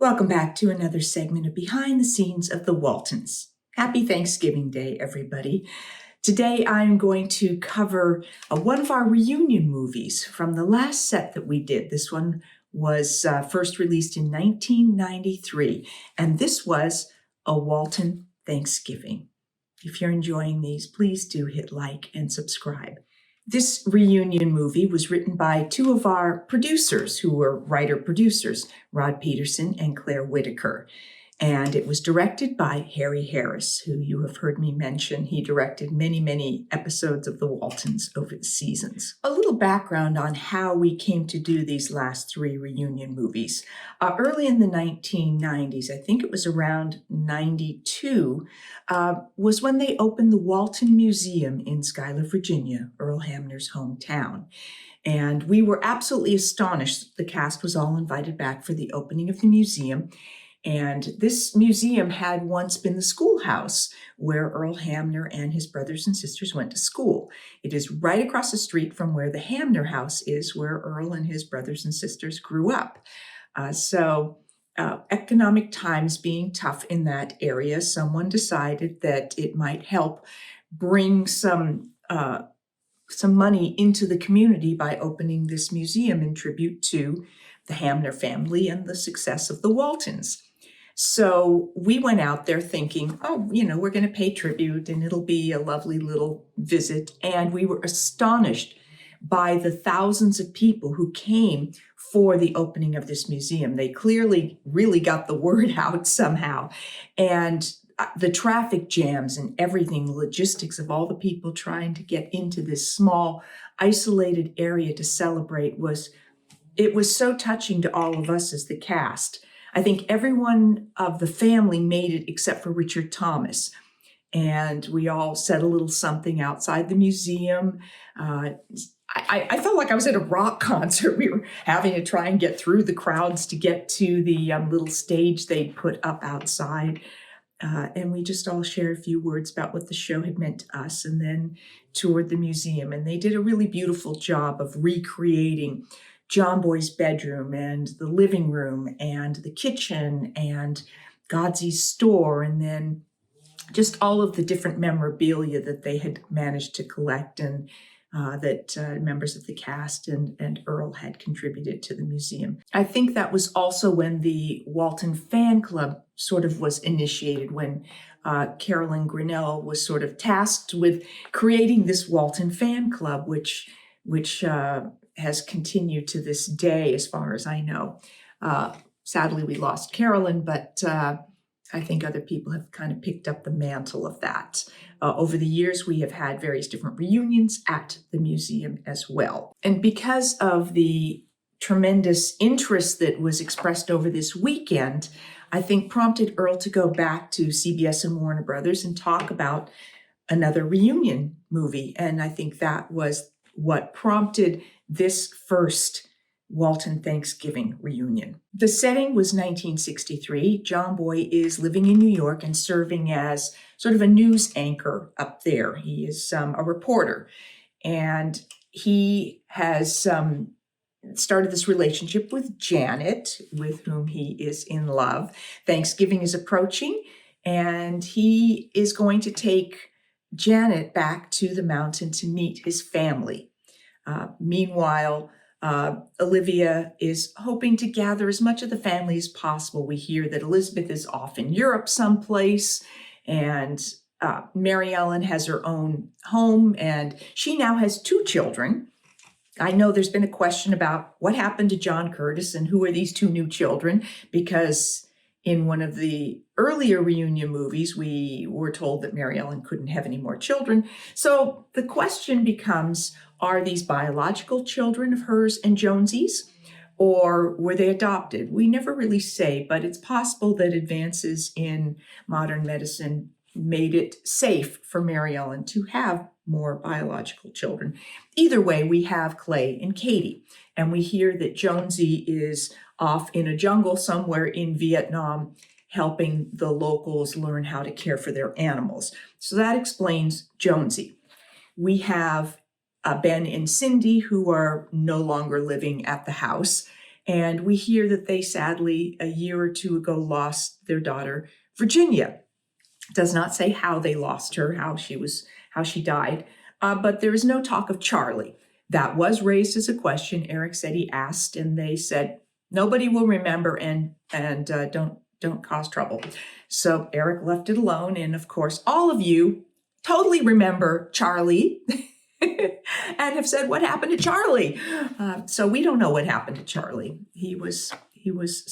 Welcome back to another segment of Behind the Scenes of the Waltons. Happy Thanksgiving Day, everybody. Today I'm going to cover one of our reunion movies from the last set that we did. This one was first released in 1993, and this was A Walton Thanksgiving. If you're enjoying these, please do hit like and subscribe. This reunion movie was written by two of our producers who were writer-producers, Rod Peterson and Claire Whitaker. And it was directed by Harry Harris, who you have heard me mention. He directed many, many episodes of The Waltons over the seasons. A little background on how we came to do these last three reunion movies. Early in the 1990s, I think it was around 92, was when they opened the Walton Museum in Schuyler, Virginia, Earl Hamner's hometown. And we were absolutely astonished. The cast was all invited back for the opening of the museum. And this museum had once been the schoolhouse where Earl Hamner and his brothers and sisters went to school. It is right across the street from where the Hamner house is, where Earl and his brothers and sisters grew up. Economic times being tough in that area, someone decided that it might help bring some money into the community by opening this museum in tribute to the Hamner family and the success of the Waltons. So we went out there thinking, we're going to pay tribute and it'll be a lovely little visit. And we were astonished by the thousands of people who came for the opening of this museum. They clearly really got the word out somehow. And the traffic jams and everything, the logistics of all the people trying to get into this small, isolated area to celebrate it was so touching to all of us as the cast. I think everyone of the family made it except for Richard Thomas. And we all said a little something outside the museum. I felt like I was at a rock concert. We were having to try and get through the crowds to get to the little stage they'd put up outside. And we just all shared a few words about what the show had meant to us and then toured the museum. And they did a really beautiful job of recreating John Boy's bedroom and the living room and the kitchen and Godsy's store, and then just all of the different memorabilia that they had managed to collect and that members of the cast and Earl had contributed to the museum. I think that was also when the Walton Fan Club sort of was initiated, when Carolyn Grinnell was sort of tasked with creating this Walton Fan Club, which has continued to this day, as far as I know. Sadly, we lost Carolyn, but I think other people have kind of picked up the mantle of that. Over the years, we have had various different reunions at the museum as well. And because of the tremendous interest that was expressed over this weekend, I think prompted Earl to go back to CBS and Warner Brothers and talk about another reunion movie. And I think that was what prompted this first Walton Thanksgiving Reunion. The setting was 1963. John Boy is living in New York and serving as sort of a news anchor up there. He is a reporter, and he has started this relationship with Janet, with whom he is in love. Thanksgiving is approaching, and he is going to take Janet back to the mountain to meet his family. Meanwhile, Olivia is hoping to gather as much of the family as possible. We hear that Elizabeth is off in Europe someplace, and Mary Ellen has her own home, and she now has two children. I know there's been a question about what happened to John Curtis and who are these two new children, because in one of the earlier reunion movies, we were told that Mary Ellen couldn't have any more children. So the question becomes, are these biological children of hers and Jonesy's, or were they adopted? We never really say, but it's possible that advances in modern medicine made it safe for Mary Ellen to have more biological children. Either way, we have Clay and Katie, and we hear that Jonesy is off in a jungle somewhere in Vietnam, helping the locals learn how to care for their animals. So that explains Jonesy. We have Ben and Cindy, who are no longer living at the house, And we hear that they sadly, a year or two ago, lost their daughter, Virginia. It does not say how they lost her, how she died, but there is no talk of Charlie. That was raised as a question. Eric said he asked, and they said nobody will remember, and don't cause trouble. So Eric left it alone, and of course, all of you totally remember Charlie. And have said, what happened to Charlie? So we don't know what happened to Charlie. He was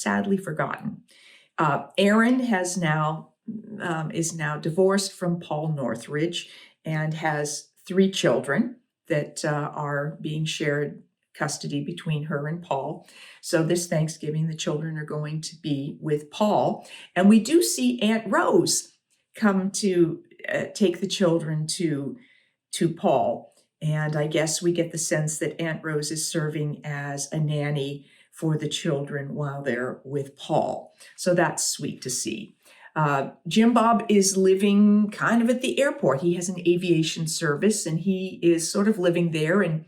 sadly forgotten. Aaron is now divorced from Paul Northridge and has 3 children that are being shared custody between her and Paul. So this Thanksgiving, the children are going to be with Paul. And we do see Aunt Rose come to take the children to Paul. And I guess we get the sense that Aunt Rose is serving as a nanny for the children while they're with Paul. So that's sweet to see. Jim Bob is living kind of at the airport. He has an aviation service, and he is sort of living there and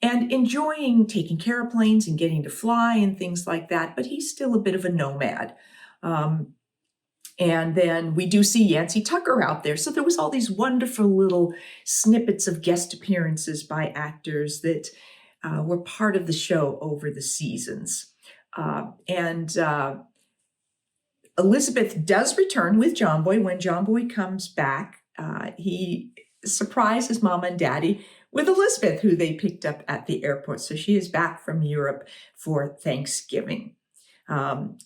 enjoying taking care of planes and getting to fly and things like that. But he's still a bit of a nomad. And then we do see Yancey Tucker out there. So there was all these wonderful little snippets of guest appearances by actors that were part of the show over the seasons. Elizabeth does return with John Boy. When John Boy comes back, he surprises Mama and Daddy with Elizabeth, who they picked up at the airport. So she is back from Europe for Thanksgiving.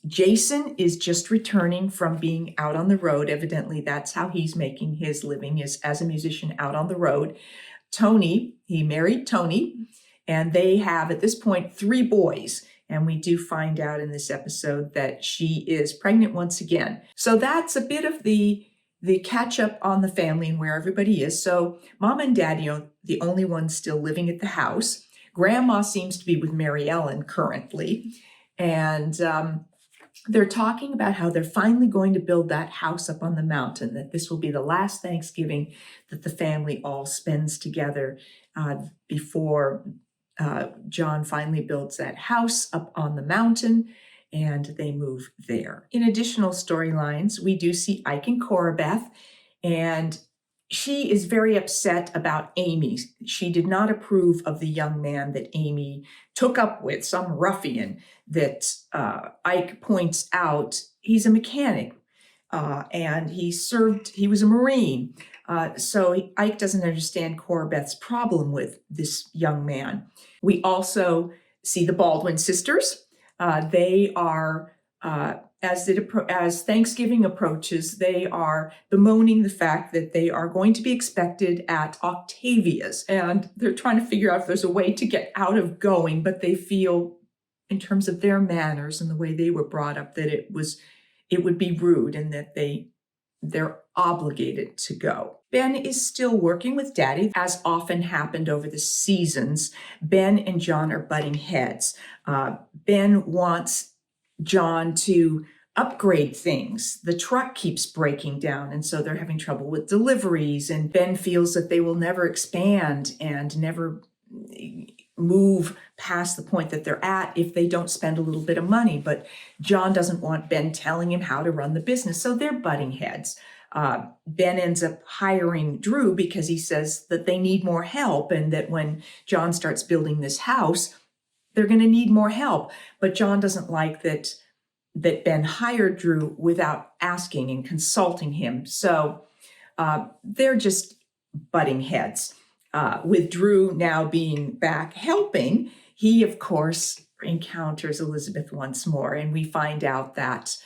Jason is just returning from being out on the road. Evidently, that's how he's making his living, is as a musician out on the road. Tony, he married Tony, and they have at this point 3 boys. And we do find out in this episode that she is pregnant once again. So that's a bit of the catch up on the family and where everybody is. So Mom and Daddy are the only ones still living at the house. Grandma seems to be with Mary Ellen currently. And they're talking about how they're finally going to build that house up on the mountain, that this will be the last Thanksgiving that the family all spends together before John finally builds that house up on the mountain and they move there. In additional storylines, we do see Ike and Cora Beth, and she is very upset about Amy. She did not approve of the young man that Amy took up with, some ruffian that Ike points out. He's a mechanic and he was a Marine. So Ike doesn't understand Cora Beth's problem with this young man. We also see the Baldwin sisters. They are, as Thanksgiving approaches, they are bemoaning the fact that they are going to be expected at Octavia's, and they're trying to figure out if there's a way to get out of going, but they feel, in terms of their manners and the way they were brought up, that it would be rude and that they're obligated to go. Ben is still working with Daddy, as often happened over the seasons. Ben and John are butting heads. Ben wants John to upgrade things. The truck keeps breaking down, and so they're having trouble with deliveries, and Ben feels that they will never expand and never move past the point that they're at if they don't spend a little bit of money. But John doesn't want Ben telling him how to run the business, so they're butting heads. Ben ends up hiring Drew because he says that they need more help, and that when John starts building this house, they're going to need more help. But John doesn't like that Ben hired Drew without asking and consulting him. So they're just butting heads. With Drew now being back helping, he, of course, encounters Elizabeth once more, and we find out that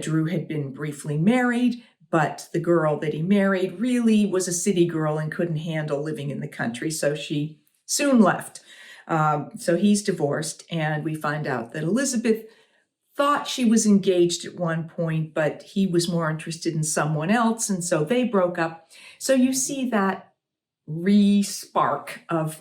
Drew had been briefly married, but the girl that he married really was a city girl and couldn't handle living in the country, so she soon left. So he's divorced, and we find out that Elizabeth thought she was engaged at one point, but he was more interested in someone else, and so they broke up. So you see that re-spark of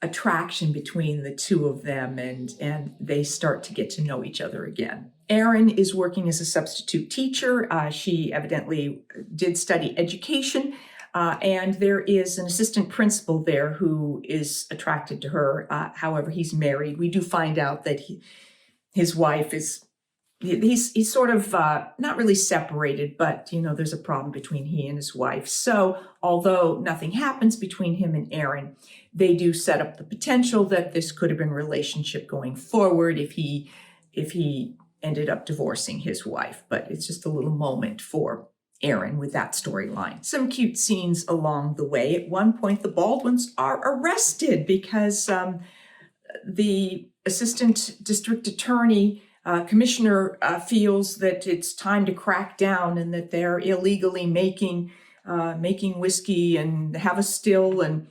attraction between the two of them, and they start to get to know each other again. Erin is working as a substitute teacher. She evidently did study education, And there is an assistant principal there who is attracted to her. However, he's married. We do find out that his wife is, he's sort of not really separated, but there's a problem between he and his wife. So although nothing happens between him and Aaron, they do set up the potential that this could have been a relationship going forward if he ended up divorcing his wife. But it's just a little moment for Aaron with that storyline. Some cute scenes along the way. At one point, the Baldwins are arrested because the assistant district attorney commissioner feels that it's time to crack down and that they're illegally making whiskey and have a still. And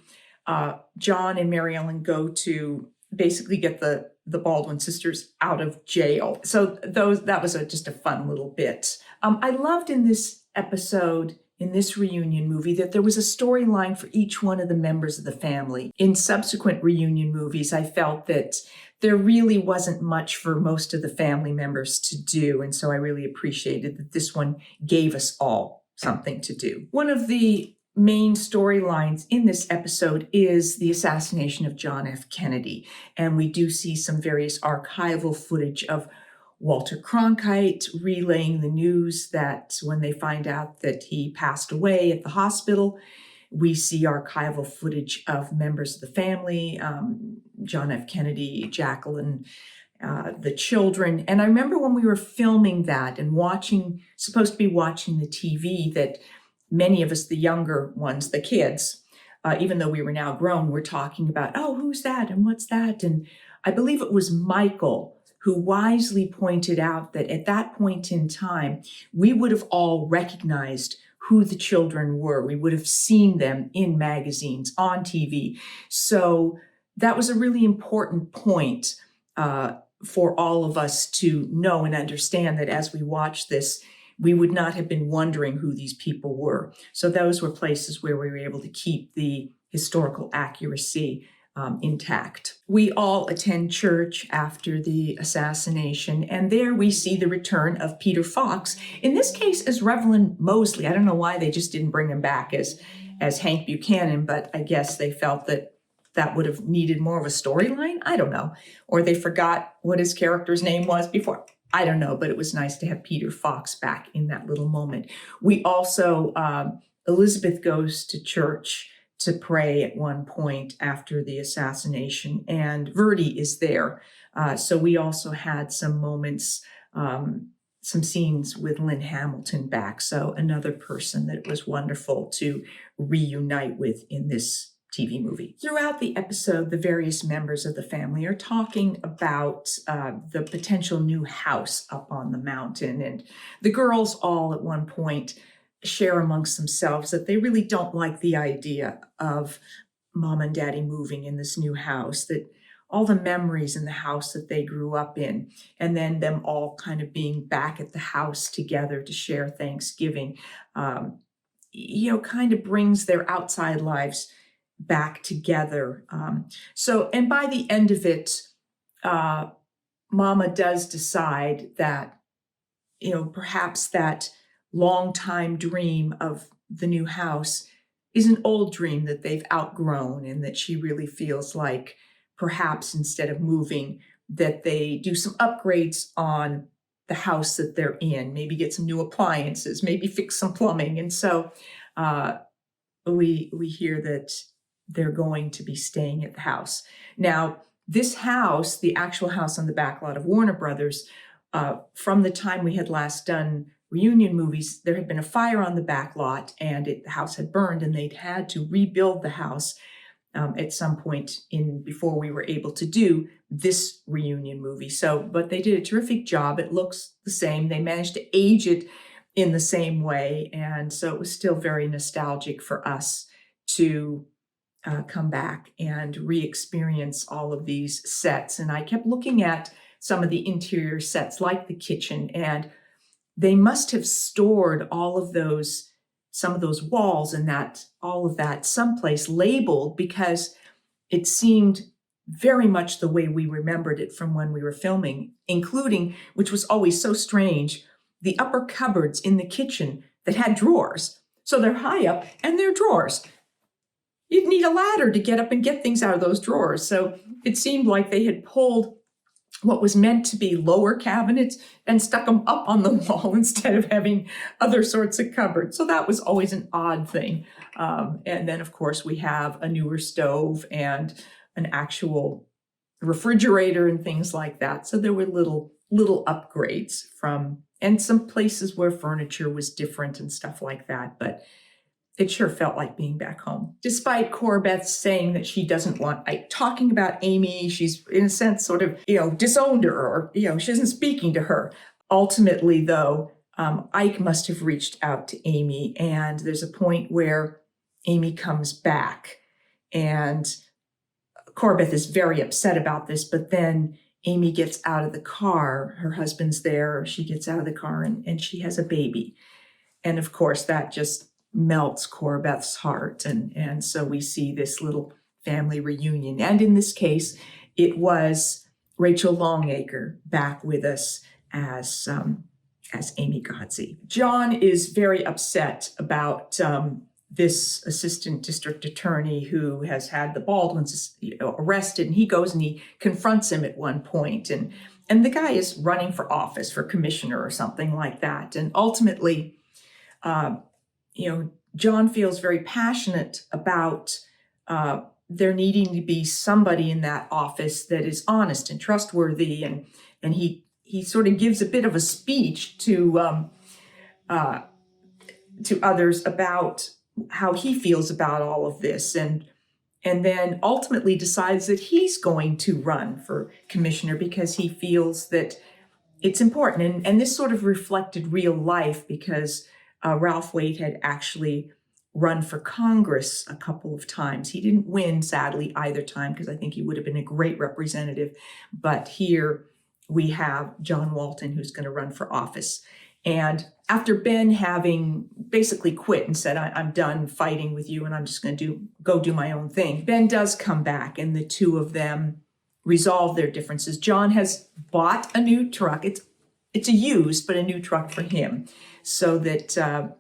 John and Mary Ellen go to basically get the Baldwin sisters out of jail. So that was just a fun little bit. I loved in this episode, in this reunion movie, that there was a storyline for each one of the members of the family. In subsequent reunion movies, I felt that there really wasn't much for most of the family members to do. And so I really appreciated that this one gave us all something to do. One of the main storylines in this episode is the assassination of John F. Kennedy. And we do see some various archival footage of Walter Cronkite relaying the news that when they find out that he passed away at the hospital. We see archival footage of members of the family, John F. Kennedy, Jacqueline, the children. And I remember when we were filming that and supposed to be watching the TV, that many of us, the younger ones, the kids, even though we were now grown, were talking about, oh, who's that and what's that? And I believe it was Michael who wisely pointed out that at that point in time, we would have all recognized who the children were. We would have seen them in magazines, on TV. So that was a really important point for all of us to know and understand, that as we watch this, we would not have been wondering who these people were. So those were places where we were able to keep the historical accuracy intact. We all attend church after the assassination, and there we see the return of Peter Fox, in this case as Reverend Mosley. I don't know why they just didn't bring him back as Hank Buchanan, but I guess they felt that would have needed more of a storyline. I don't know. Or they forgot what his character's name was before. I don't know, but it was nice to have Peter Fox back in that little moment. We also, Elizabeth goes to church to pray at one point after the assassination, and Verdi is there. So we also had some moments, some scenes with Lynn Hamilton back. So another person that it was wonderful to reunite with in this TV movie. Throughout the episode, the various members of the family are talking about the potential new house up on the mountain. And the girls all at one point share amongst themselves that they really don't like the idea of mom and daddy moving in this new house, that all the memories in the house that they grew up in, and then them all kind of being back at the house together to share Thanksgiving, kind of brings their outside lives back together. And by the end of it, Mama does decide that, perhaps that long-time dream of the new house is an old dream that they've outgrown, and that she really feels like perhaps instead of moving, that they do some upgrades on the house that they're in, maybe get some new appliances, maybe fix some plumbing. And so we hear that they're going to be staying at the house. Now, this house, the actual house on the back lot of Warner Brothers, from the time we had last done reunion movies, there had been a fire on the back lot, and the house had burned, and they'd had to rebuild the house at some point before we were able to do this reunion movie. But they did a terrific job. It looks the same. They managed to age it in the same way, and so it was still very nostalgic for us to come back and re-experience all of these sets. And I kept looking at some of the interior sets, like the kitchen, and they must have stored some of those walls and all of that someplace labeled, because it seemed very much the way we remembered it from when we were filming, including, which was always so strange, the upper cupboards in the kitchen that had drawers. So they're high up and they're drawers. You'd need a ladder to get up and get things out of those drawers. So it seemed like they had pulled what was meant to be lower cabinets and stuck them up on the wall instead of having other sorts of cupboards. So that was always an odd thing. And then, of course, we have a newer stove and an actual refrigerator and things like that. So there were little upgrades and some places where furniture was different and stuff like that. But it sure felt like being back home. Despite Corbeth saying that she doesn't want Ike talking about Amy, she's in a sense sort of, disowned her, or, she isn't speaking to her. Ultimately, though, Ike must have reached out to Amy, and there's a point where Amy comes back, and Corbeth is very upset about this, but then Amy gets out of the car. Her husband's there. She gets out of the car, and she has a baby. And of course, that just melts Corbeth's heart. And so we see this little family reunion. And in this case, it was Rachel Longacre back with us as Amy Godsey. John is very upset about this assistant district attorney who has had the Baldwins arrested, and he goes and he confronts him at one point. And the guy is running for office, for commissioner or something like that. And ultimately, John feels very passionate about there needing to be somebody in that office that is honest and trustworthy, and he sort of gives a bit of a speech to others about how he feels about all of this, and then ultimately decides that he's going to run for commissioner because he feels that it's important, and this sort of reflected real life because Ralph Waite had actually run for Congress a couple of times. He didn't win, sadly, either time, because I think he would have been a great representative. But here we have John Walton, who's going to run for office. And after Ben having basically quit and said, I'm done fighting with you and I'm just going to go do my own thing, Ben does come back, and the two of them resolve their differences. John has bought a new truck. It's a used, but a new truck for him, so that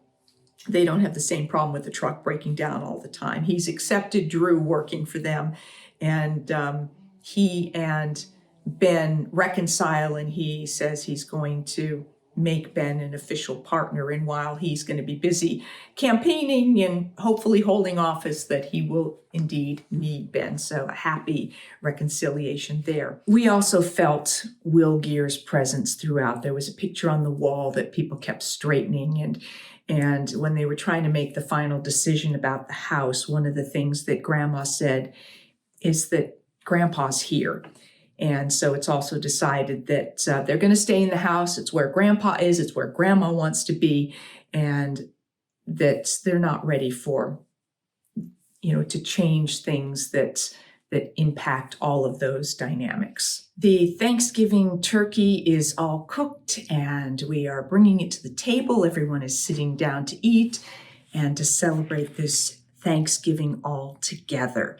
they don't have the same problem with the truck breaking down all the time. He's accepted Drew working for them, and he and Ben reconcile, and he says he's going to make Ben an official partner, and while he's going to be busy campaigning and hopefully holding office, that he will indeed need Ben. So a happy reconciliation there. We also felt Will Geer's presence throughout. There was a picture on the wall that people kept straightening, and when they were trying to make the final decision about the house, one of the things that Grandma said is that Grandpa's here. And so it's also decided that they're going to stay in the house. It's where Grandpa is. It's where Grandma wants to be. And that they're not ready for, to change things that impact all of those dynamics. The Thanksgiving turkey is all cooked, and we are bringing it to the table. Everyone is sitting down to eat and to celebrate this Thanksgiving all together.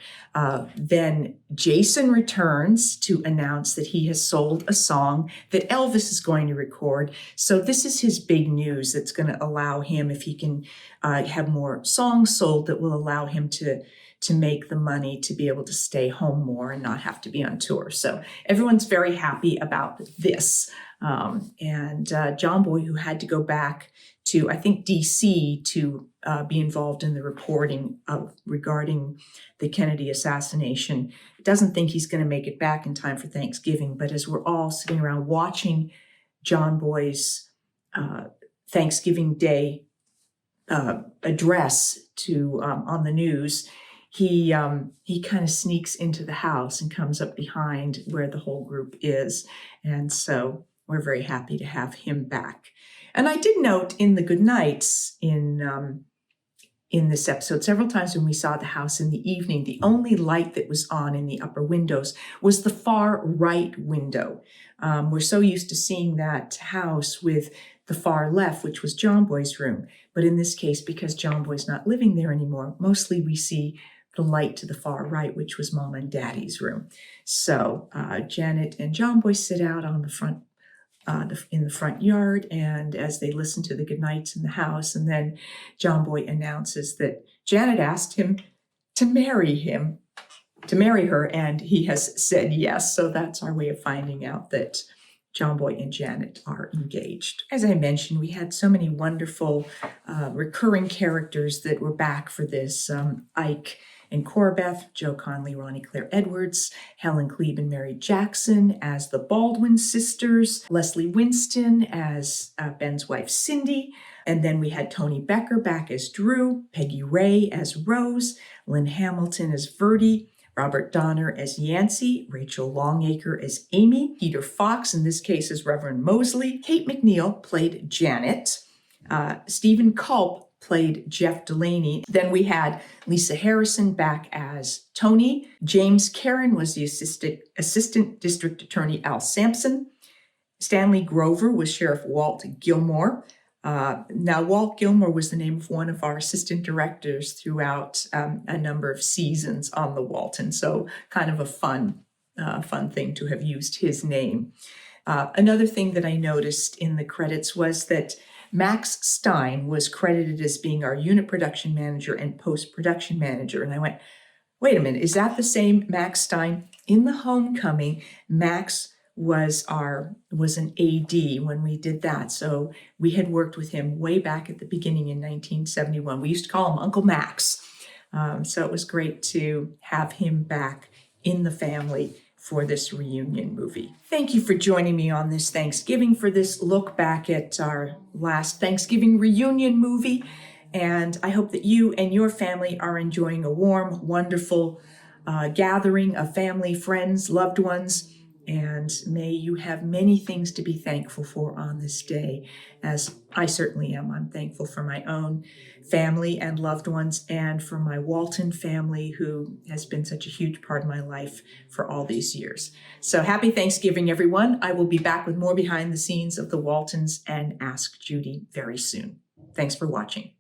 Then Jason returns to announce that he has sold a song that Elvis is going to record. So this is his big news that's going to allow him, if he can have more songs sold, that will allow him to make the money to be able to stay home more and not have to be on tour. So everyone's very happy about this. And John Boy, who had to go back to, I think, DC to be involved in the reporting regarding the Kennedy assassination, doesn't think he's going to make it back in time for Thanksgiving. But as we're all sitting around watching John Boy's Thanksgiving Day address to on the news, he kind of sneaks into the house and comes up behind where the whole group is. And so we're very happy to have him back. And I did note in the goodnights in this episode, several times when we saw the house in the evening, the only light that was on in the upper windows was the far right window. We're so used to seeing that house with the far left, which was John Boy's room. But in this case, because John Boy's not living there anymore, mostly we see the light to the far right, which was Mom and Daddy's room. So Janet and John Boy sit out on the front in the front yard, and as they listen to the goodnights in the house, and then John Boy announces that Janet asked him to marry her, and he has said yes. So that's our way of finding out that John Boy and Janet are engaged. As I mentioned, we had so many wonderful recurring characters that were back for this. Ike and Corbeth, Joe Conley, Ronnie Claire Edwards, Helen Klebe and Mary Jackson as the Baldwin sisters, Leslie Winston as Ben's wife Cindy, and then we had Tony Becker back as Drew, Peggy Ray as Rose, Lynn Hamilton as Verdi, Robert Donner as Yancey, Rachel Longacre as Amy, Peter Fox, in this case as Reverend Mosley, Kate McNeil played Janet, Stephen Culp played Jeff Delaney. Then we had Lisa Harrison back as Tony. James Karen was the assistant district attorney Al Sampson. Stanley Grover was Sheriff Walt Gilmore. Now, Walt Gilmore was the name of one of our assistant directors throughout a number of seasons on the Walton, so kind of a fun thing to have used his name. Another thing that I noticed in the credits was that Max Stein was credited as being our unit production manager and post-production manager. And I went, wait a minute, is that the same Max Stein? In The Homecoming, Max was an AD when we did that. So we had worked with him way back at the beginning in 1971. We used to call him Uncle Max. So it was great to have him back in the family for this reunion movie. Thank you for joining me on this Thanksgiving for this look back at our last Thanksgiving reunion movie. And I hope that you and your family are enjoying a warm, wonderful gathering of family, friends, loved ones. And may you have many things to be thankful for on this day, as I certainly am. I'm thankful for my own family and loved ones, and for my Walton family, who has been such a huge part of my life for all these years. So happy Thanksgiving, everyone. I will be back with more behind the scenes of the Waltons and Ask Judy very soon. Thanks for watching.